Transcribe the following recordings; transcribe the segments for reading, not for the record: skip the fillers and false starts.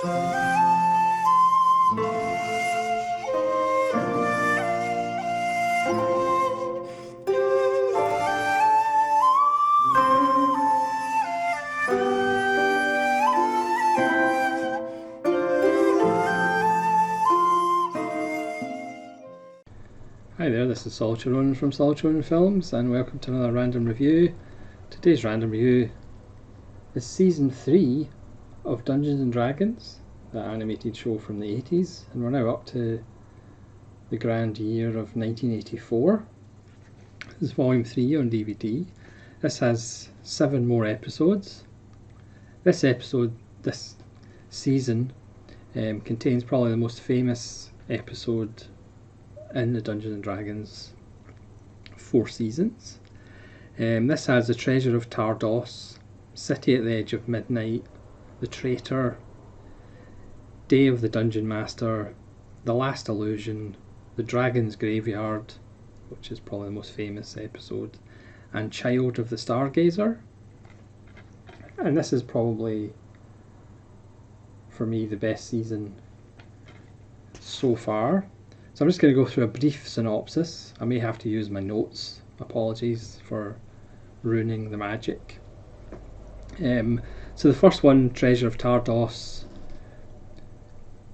Hi there, this is Solitude from Solitude Films, and welcome to another random review. Today's random review is Season 3 of Dungeons and Dragons, the animated show from the 80s, and we're now up to the grand year of 1984. This is Volume 3 on DVD. This has 7 more episodes. This season, contains probably the most famous episode in the Dungeons and Dragons 4 seasons. This has the Treasure of Tardos, City at the Edge of Midnight, the Traitor, Day of the Dungeon Master, The Last Illusion, the Dragon's Graveyard, which is probably the most famous episode, and Child of the Stargazer. And this is probably, for me, the best season so far. So I'm just going to go through a brief synopsis. I may have to use my notes. Apologies for ruining the magic. So the first one, Treasure of Tardos.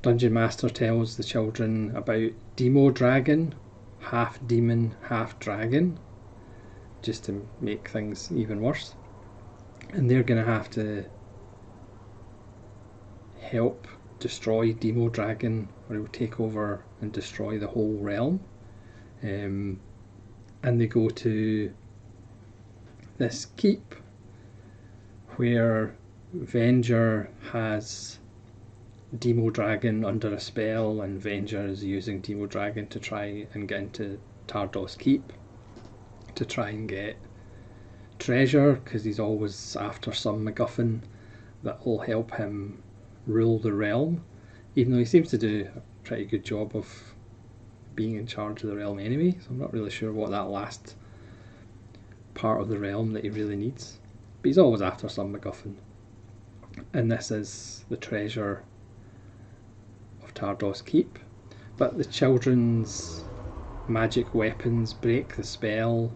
Dungeon Master tells the children about Demo Dragon, half demon, half dragon, just to make things even worse. And they're going to have to help destroy Demo Dragon, or it will take over and destroy the whole realm. And they go to this keep where Venger has Demo Dragon under a spell, and Venger is using Demo Dragon to try and get into Tardos Keep to try and get treasure, because he's always after some MacGuffin that will help him rule the realm, even though he seems to do a pretty good job of being in charge of the realm anyway, so I'm not really sure what that last part of the realm that he really needs, but he's always after some MacGuffin. And this is the Treasure of Tardos Keep, but the children's magic weapons break the spell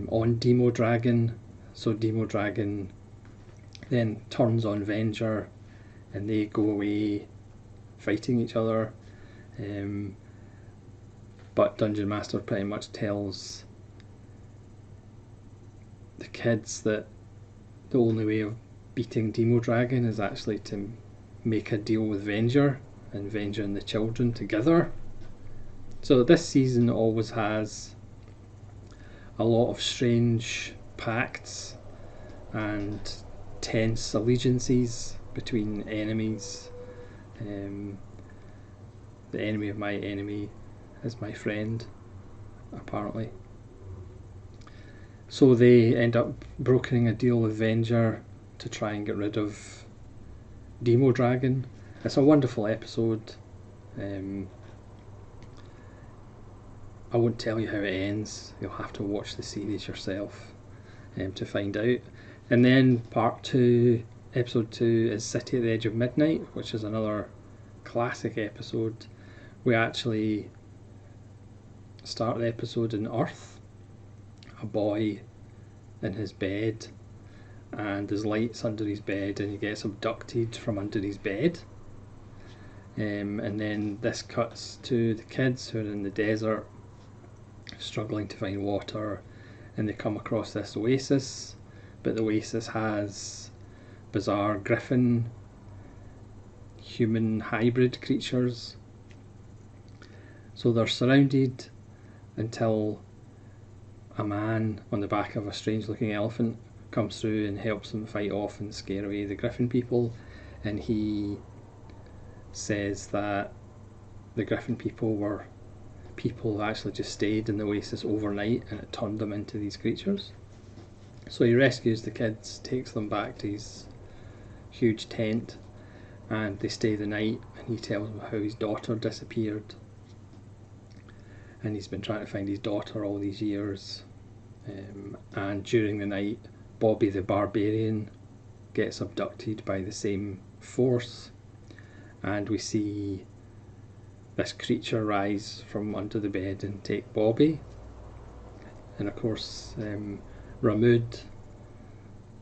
on Demo Dragon, so Demo Dragon then turns on Venger and they go away fighting each other. But Dungeon Master pretty much tells the kids that the only way of beating Demo Dragon is actually to make a deal with Venger, and Venger and the children together. So this season always has a lot of strange pacts and tense allegiances between enemies. The enemy of my enemy is my friend, apparently. So they end up brokering a deal with Venger to try and get rid of Demo Dragon. It's a wonderful episode. I won't tell you how it ends. You'll have to watch the series yourself to find out. And then part 2, episode 2, is City at the Edge of Midnight, which is another classic episode. We actually start the episode in Earth, a boy in his bed, and there's lights under his bed, and he gets abducted from under his bed. And then this cuts to the kids who are in the desert, struggling to find water, and they come across this oasis, but the oasis has bizarre griffin human hybrid creatures. So they're surrounded until a man on the back of a strange looking elephant comes through and helps them fight off and scare away the griffin people, and he says that the griffin people were people who actually just stayed in the oasis overnight and it turned them into these creatures. So he rescues the kids, takes them back to his huge tent, and they stay the night, and he tells them how his daughter disappeared, and he's been trying to find his daughter all these years. And during the night, Bobby the Barbarian gets abducted by the same force, and we see this creature rise from under the bed and take Bobby. And of course, Ramud,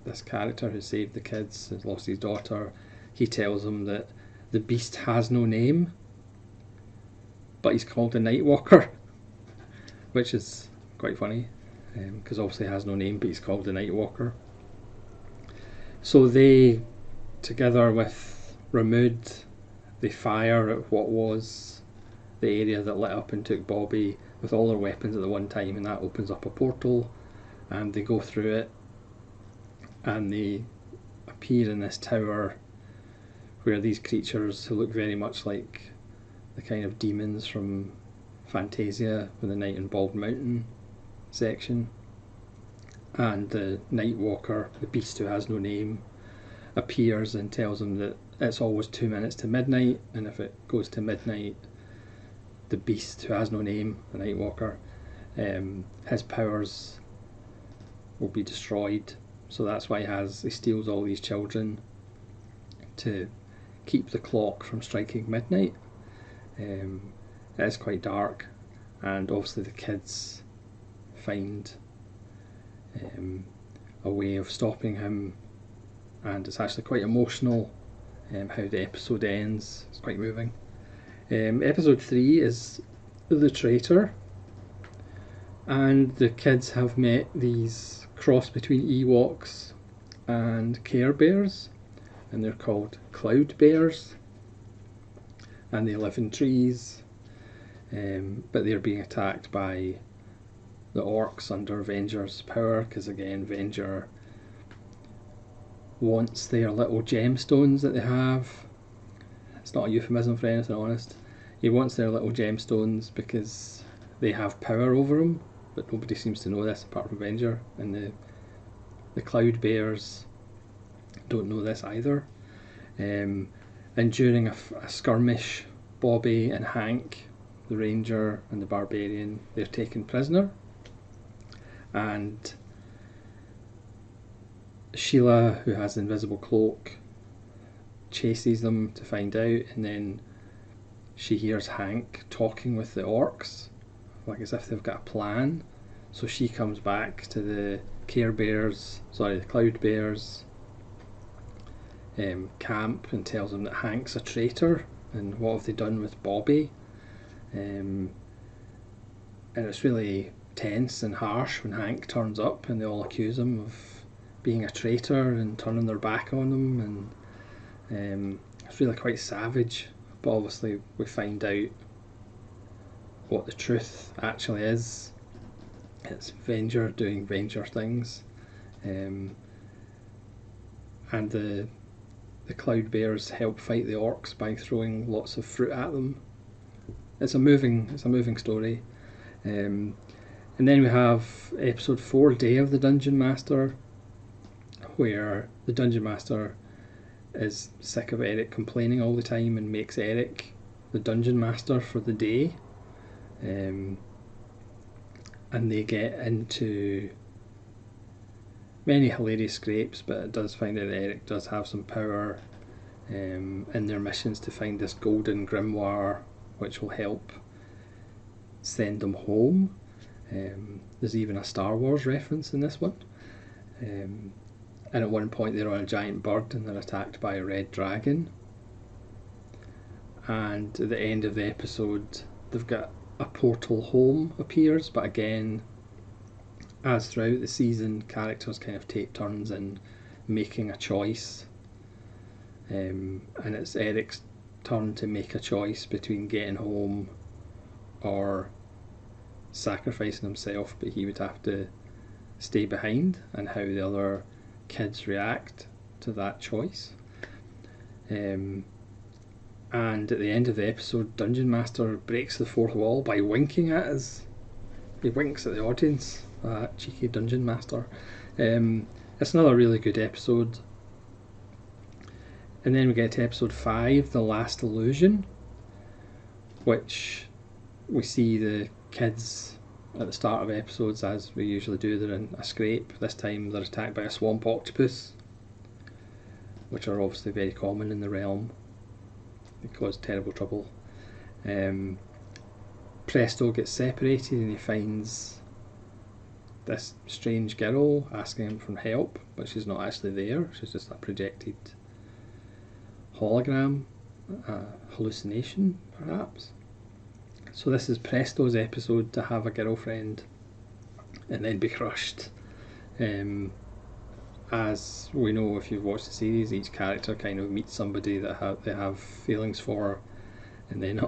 this character who saved the kids, has lost his daughter. He tells them that the beast has no name, but he's called the Nightwalker, which is quite funny, because obviously he has no name, but he's called the Nightwalker. So they, together with Ramud, they fire at what was the area that lit up and took Bobby with all their weapons at the one time, and that opens up a portal, and they go through it, and they appear in this tower where these creatures, who look very much like the kind of demons from Fantasia with the Night on Bald Mountain section, and the Nightwalker, the beast who has no name, appears and tells them that it's always 2 minutes to midnight, and if it goes to midnight, the beast who has no name, the Nightwalker, his powers will be destroyed. So that's why he steals all these children to keep the clock from striking midnight. It is quite dark, and obviously the kids find a way of stopping him, and it's actually quite emotional how the episode ends. It's quite moving. Episode 3 is The Traitor, and the kids have met these cross between Ewoks and Care Bears, and they're called Cloud Bears, and they live in trees, but they're being attacked by the orcs under Venger's power, because again Venger wants their little gemstones that they have. It's not a euphemism for anything, honest. He wants their little gemstones because they have power over him, but nobody seems to know this apart from Venger, and the Cloud Bears don't know this either. And during a skirmish, Bobby and Hank, the Ranger and the Barbarian, they're taken prisoner, and Sheila, who has the invisible cloak, chases them to find out, and then she hears Hank talking with the orcs, like as if they've got a plan. So she comes back to the the Cloud Bears camp and tells them that Hank's a traitor, and what have they done with Bobby. And it's really tense and harsh when Hank turns up and they all accuse him of being a traitor and turning their back on them, and it's really quite savage. But obviously we find out what the truth actually is. It's Venger doing Venger things, and the Cloud Bears help fight the orcs by throwing lots of fruit at them. It's a moving story. And then we have episode 4, Day of the Dungeon Master, where the Dungeon Master is sick of Eric complaining all the time and makes Eric the Dungeon Master for the day. And they get into many hilarious scrapes, but it does find out that Eric does have some power in their missions to find this golden grimoire, which will help send them home. There's even a Star Wars reference in this one. And at one point they're on a giant bird and they're attacked by a red dragon. And at the end of the episode, they've got a portal home appears, but again, as throughout the season, characters kind of take turns in making a choice. And it's Eric's turn to make a choice between getting home or sacrificing himself, but he would have to stay behind, and how the other kids react to that choice. And at the end of the episode, Dungeon Master breaks the fourth wall by winking at us. He winks at the audience, that cheeky Dungeon Master. It's another really good episode. And then we get to episode 5, The Last Illusion, which we see the kids at the start of episodes, as we usually do. They're in a scrape. This time they're attacked by a swamp octopus, which are obviously very common in the realm. They cause terrible trouble. Presto gets separated and he finds this strange girl asking him for help, but she's not actually there. She's just a projected hologram, a hallucination perhaps. So this is Presto's episode to have a girlfriend and then be crushed. As we know, if you've watched the series, each character kind of meets somebody that they have feelings for, and then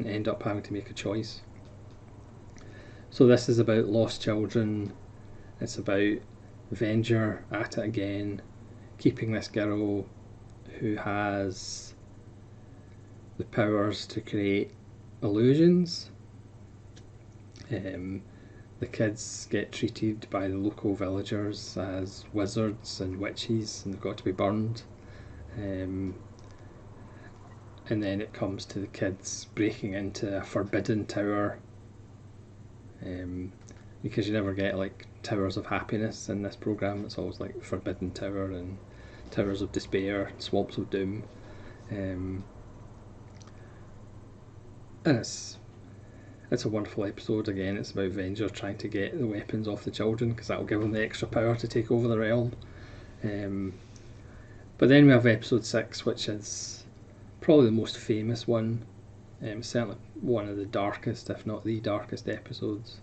end up having to make a choice. So this is about lost children. It's about Venger at it again, keeping this girl who has the powers to create illusions. The kids get treated by the local villagers as wizards and witches, and they've got to be burned. And then it comes to the kids breaking into a forbidden tower, because you never get like towers of happiness in this program. It's always like forbidden tower and towers of despair, swamps of doom. And it's a wonderful episode. Again, it's about Venger trying to get the weapons off the children, because that'll give them the extra power to take over the realm. But then we have episode 6, which is probably the most famous one. Certainly one of the darkest, if not the darkest episodes.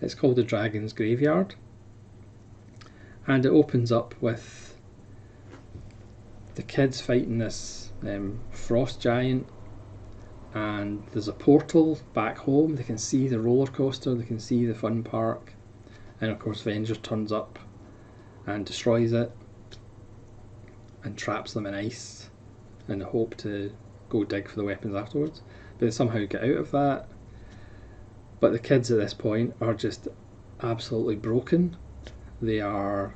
It's called The Dragon's Graveyard, and it opens up with the kids fighting this frost giant, and there's a portal back home. They can see the roller coaster, they can see the fun park, and of course Venger turns up and destroys it and traps them in ice in the hope to go dig for the weapons afterwards. But they somehow get out of that. But the kids at this point are just absolutely broken. They are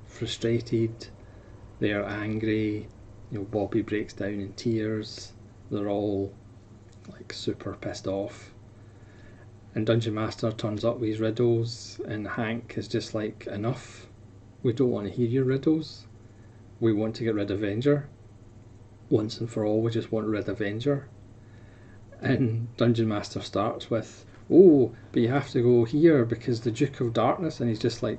frustrated, they are angry. Bobby breaks down in tears. They're all like super pissed off. And Dungeon Master turns up with his riddles, and Hank is just like, enough. We don't want to hear your riddles. We want to get rid of Venger. Once and for all, we just want rid of Venger. And Dungeon Master starts with, oh, but you have to go here because the Duke of Darkness, and he's just like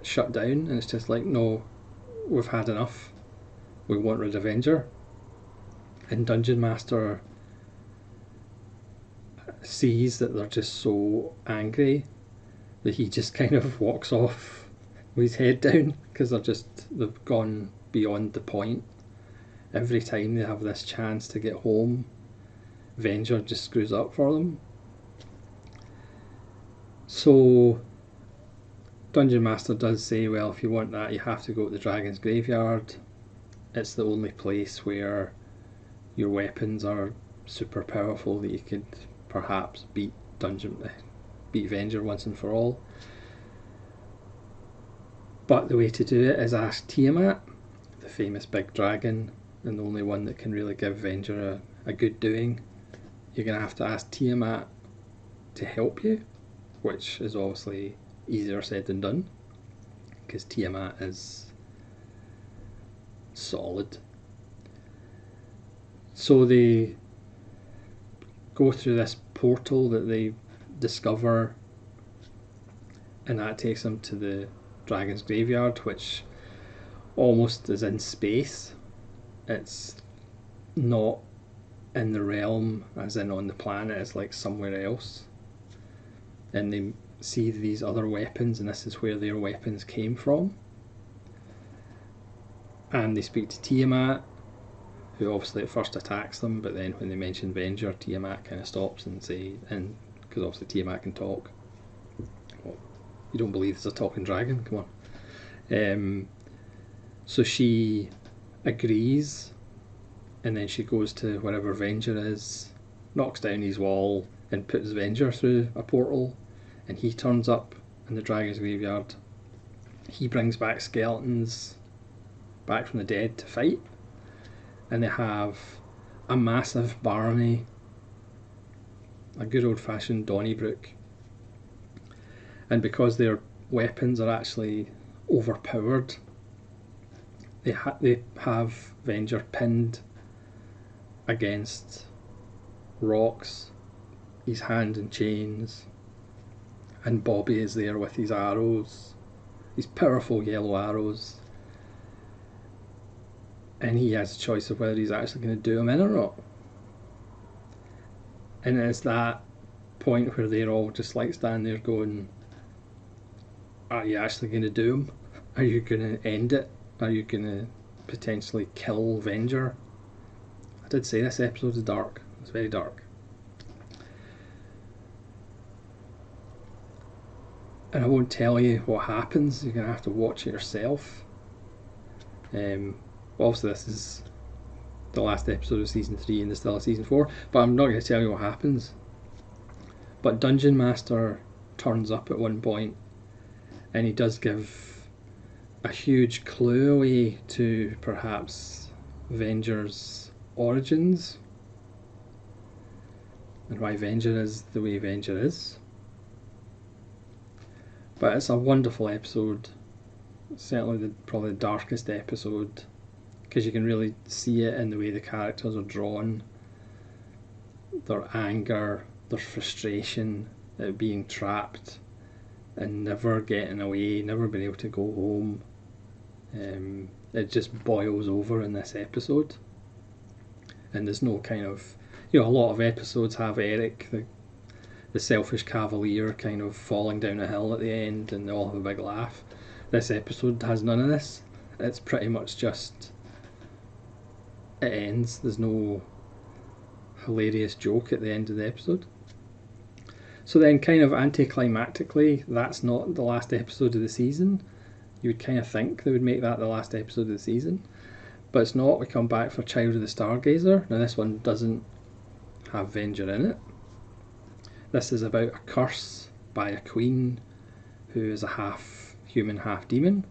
shut down, and it's just like, no, we've had enough. We want rid of Venger. And Dungeon Master sees that they're just so angry that he just kind of walks off with his head down, because they've gone beyond the point. Every time they have this chance to get home, Venger just screws up for them. So Dungeon Master does say, well, if you want that, you have to go to the Dragon's Graveyard. It's the only place where your weapons are super powerful that you could perhaps beat Venger once and for all. But the way to do it is ask Tiamat, the famous big dragon, and the only one that can really give Venger a good doing. You're going to have to ask Tiamat to help you, which is obviously easier said than done, because Tiamat is solid. So they go through this portal that they discover, and that takes them to the Dragon's Graveyard, which almost is in space. It's not in the realm as in on the planet, it's like somewhere else. And they see these other weapons, and this is where their weapons came from. And they speak to Tiamat, who obviously at first attacks them, but then when they mention Venger, Tiamat kind of stops and because obviously Tiamat can talk. Well, you don't believe there's a talking dragon? Come on. So she agrees, and then she goes to wherever Venger is, knocks down his wall, and puts Venger through a portal, and he turns up in the Dragon's Graveyard. He brings back skeletons back from the dead to fight, and they have a massive Barney, a good old-fashioned Donnybrook, and because their weapons are actually overpowered, they have Venger pinned against rocks, his hand in chains, and Bobby is there with his arrows, his powerful yellow arrows, and he has a choice of whether he's actually going to do him in or not. And it's that point where they're all just like standing there going, are you actually going to do him? Are you going to end it? Are you going to potentially kill Venger? I did say this episode is dark. It's very dark. And I won't tell you what happens. You're going to have to watch it yourself. Obviously this is the last episode of season 3 and there's still a season 4, but I'm not going to tell you what happens. But Dungeon Master turns up at one point, and he does give a huge clue away to perhaps Venger's origins and why Venger is the way Venger is. But it's a wonderful episode, certainly probably the darkest episode, because you can really see it in the way the characters are drawn, their anger, their frustration at being trapped and never getting away, never being able to go home. It just boils over in this episode, and there's no kind of, a lot of episodes have Eric, the selfish cavalier, kind of falling down a hill at the end and they all have a big laugh. This episode has none of this. It's pretty much just, it ends. There's no hilarious joke at the end of the episode. So then, kind of anticlimactically, that's not the last episode of the season. You would kind of think they would make that the last episode of the season, but it's not. We come back for Child of the Stargazer. Now this one doesn't have Venger in it. This is about a curse by a queen who is a half human, half demon,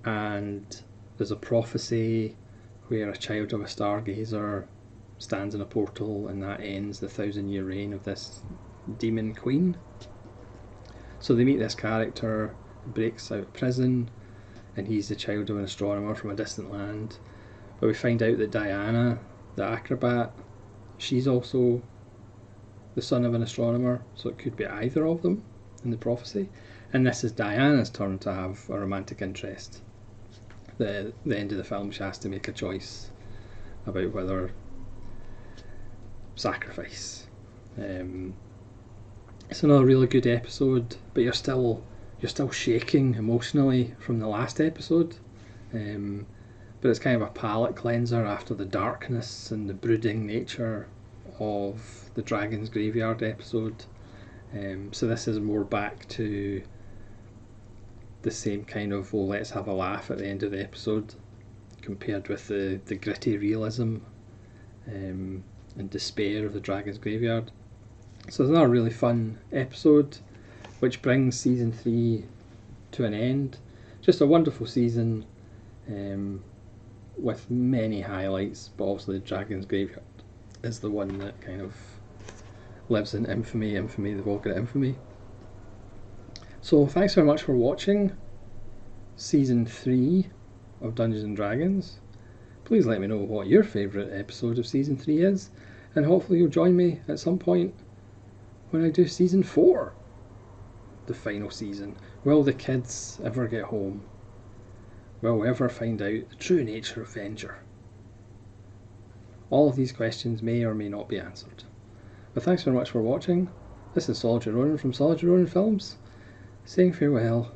and there's a prophecy where a child of a stargazer stands in a portal, and that ends the 1,000-year reign of this demon queen. So they meet this character who breaks out of prison, and he's the child of an astronomer from a distant land. But we find out that Diana, the acrobat, she's also the son of an astronomer, so it could be either of them in the prophecy. And this is Diana's turn to have a romantic interest. The end of the film, she has to make a choice about whether sacrifice. It's another really good episode, but you're still shaking emotionally from the last episode. But it's kind of a palate cleanser after the darkness and the brooding nature of the Dragon's Graveyard episode. So this is more back to the same kind of, oh, let's have a laugh at the end of the episode, compared with the gritty realism and despair of the Dragon's Graveyard. So it's another really fun episode, which brings season 3 to an end. Just a wonderful season with many highlights, but obviously the Dragon's Graveyard is the one that kind of lives in infamy. They've all got infamy. So thanks very much for watching season 3 of Dungeons and Dragons. Please let me know what your favourite episode of season 3 is, and hopefully you'll join me at some point when I do season 4, the final season. Will the kids ever get home? Will we ever find out the true nature of Venger? All of these questions may or may not be answered. But thanks very much for watching. This is Solitary Ronin from Solitary Ronin Films, saying farewell.